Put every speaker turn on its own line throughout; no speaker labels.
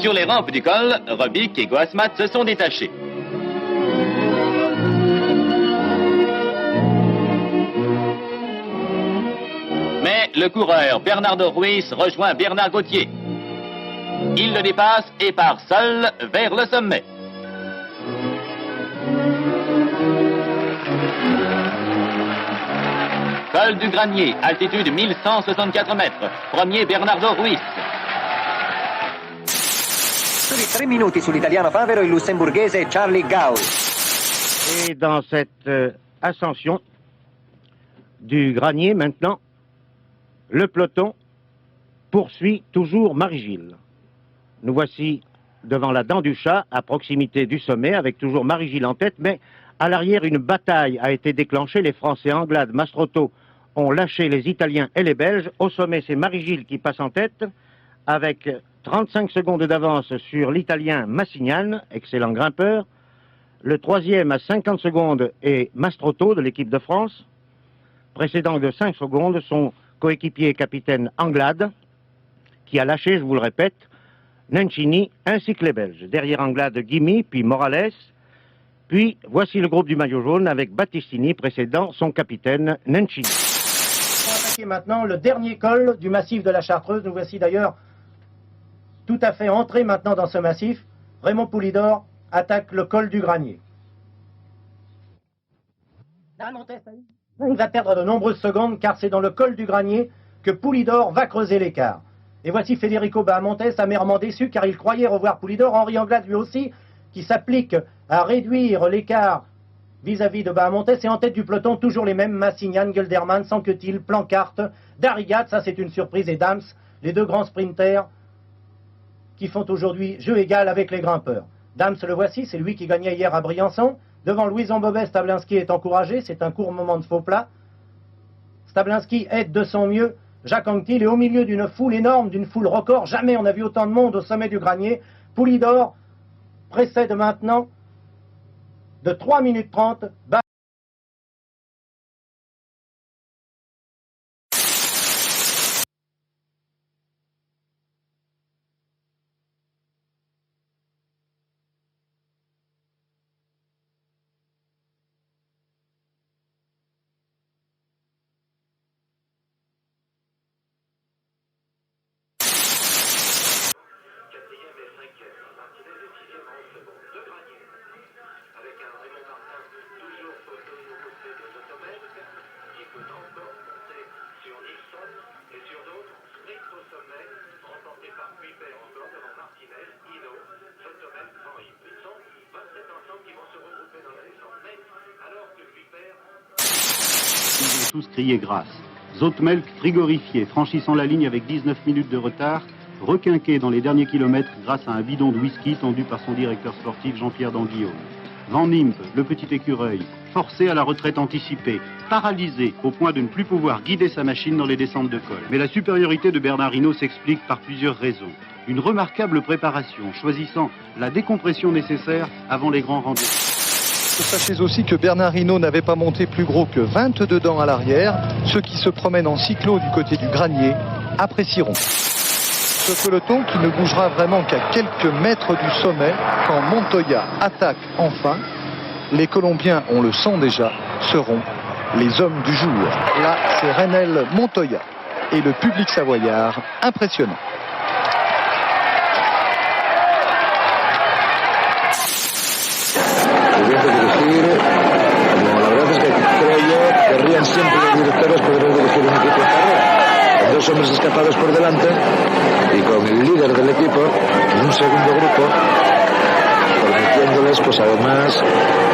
Sur les rampes du col, Robic et Goasmat se sont détachés. Mais le coureur Bernardo Ruiz rejoint Bernard Gauthier. Il le dépasse et part seul vers le sommet. Col du Granier, altitude 1164 mètres. Premier Bernardo Ruiz.
Soli 3 minuti sull'italiano Favero e il lussemburghese Charlie Gau.
Et dans cette ascension du Granier maintenant, le peloton poursuit toujours Marie-Gilles. Nous voici devant la Dent du Chat, à proximité du sommet, avec toujours Marie-Gilles en tête, mais à l'arrière, une bataille a été déclenchée. Les Français Anglade, Mastrotto ont lâché les Italiens et les Belges. Au sommet, c'est Marie-Gilles qui passe en tête, avec 35 secondes d'avance sur l'Italien Massignan, excellent grimpeur. Le troisième à 50 secondes est Mastrotto de l'équipe de France, précédant de 5 secondes son coéquipier et capitaine Anglade, qui a lâché, je vous le répète, Nencini ainsi que les Belges. Derrière Anglade, Guimy, puis Morales. Puis voici le groupe du maillot jaune avec Battistini précédant son capitaine Nencini.
On va attaquer maintenant le dernier col du massif de la Chartreuse. Nous voici d'ailleurs tout à fait entrés maintenant dans ce massif. Raymond Poulidor attaque le col du Granier. Il va perdre de nombreuses secondes car c'est dans le col du Granier que Poulidor va creuser l'écart. Et voici Federico Bahamontes, amèrement déçu car il croyait revoir Poulidor. Henri Anglade lui aussi, qui s'applique à réduire l'écart vis-à-vis de Bahamontes. Et en tête du peloton, toujours les mêmes, Massignan, Gelderman, Sanquetil, Plancarte, Darrigat, ça c'est une surprise, et Dams, les deux grands sprinters qui font aujourd'hui jeu égal avec les grimpeurs. Dams, le voici, c'est lui qui gagnait hier à Briançon. Devant Louison Bobet, Stablinski est encouragé, c'est un court moment de faux plat. Stablinski aide de son mieux Jacques Anquetil, et au milieu d'une foule énorme, d'une foule record, jamais on n'a vu autant de monde au sommet du Granier. Poulidor précède maintenant de 3 minutes 30.
Ils ont tous crié grâce. Zotemelk, frigorifié, franchissant la ligne avec 19 minutes de retard, requinqué dans les derniers kilomètres grâce à un bidon de whisky tendu par son directeur sportif Jean-Pierre Danguillaume. Van Impe, le petit écureuil, forcé à la retraite anticipée, paralysé au point de ne plus pouvoir guider sa machine dans les descentes de col. Mais la supériorité de Bernard Hinault s'explique par plusieurs raisons. Une remarquable préparation, choisissant la décompression nécessaire avant les grands rendez-vous.
Sachez aussi que Bernard Hinault n'avait pas monté plus gros que 22 dents à l'arrière. Ceux qui se promènent en cyclo du côté du Granier apprécieront. Ce peloton qui ne bougera vraiment qu'à quelques mètres du sommet quand Montoya attaque enfin. Les Colombiens, on le sent déjà, seront les hommes du jour. Là, c'est Renel Montoya et le public savoyard impressionnant.
Como la verdad es que creo yo querrían siempre los directores poder dirigir un equipo de carrera, con dos hombres escapados por delante y con el líder del equipo en un segundo grupo, permitiéndoles pues además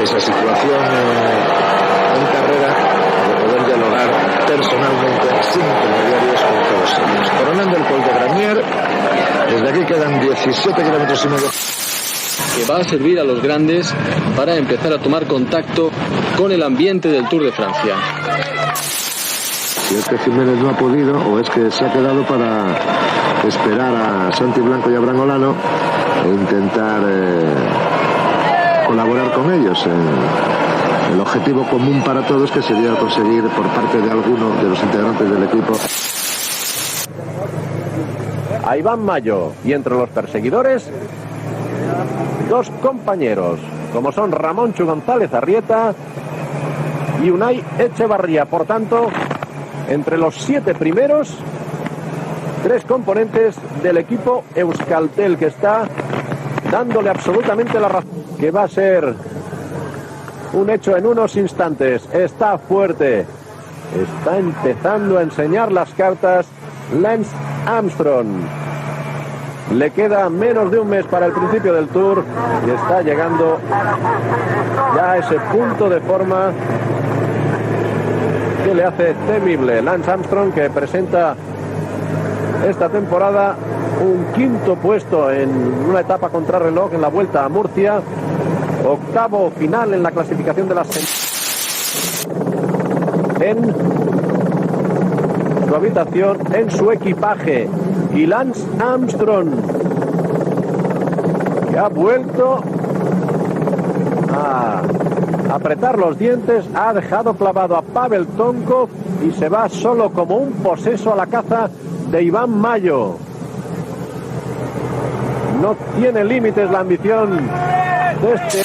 esa situación en carrera de poder dialogar personalmente sin intermediarios con todos ellos. Coronando el Col de Granier, desde aquí quedan 17 kilómetros y medio.
Que va a servir a los grandes para empezar a tomar contacto con el ambiente del Tour de Francia.
Si es que Jiménez no ha podido o es que se ha quedado para esperar a Santi Blanco y a Brangolano e intentar colaborar con ellos en el objetivo común para todos, que sería conseguir por parte de alguno de los integrantes del equipo.
a Iván Mayo. Y entre los perseguidores, dos compañeros, como son Ramonchu González Arrieta y Unai Echevarría. Por tanto, entre los 7 primeros, 3 componentes del equipo Euskaltel, que está dándole absolutamente la razón, que va a ser un hecho en unos instantes. Está fuerte, está empezando a enseñar las cartas Lance Armstrong. Le queda menos de un mes para el principio del Tour y está llegando ya a ese punto de forma que le hace temible. Lance Armstrong, que presenta esta temporada un 5º puesto en una etapa contrarreloj en la Vuelta a Murcia, 8º final en la clasificación de las en su habitación, en su equipaje. Y Lance Armstrong, que ha vuelto a apretar los dientes, ha dejado clavado a Pavel Tonkov y se va solo como un poseso a la caza de Iván Mayo. No tiene límites la ambición de este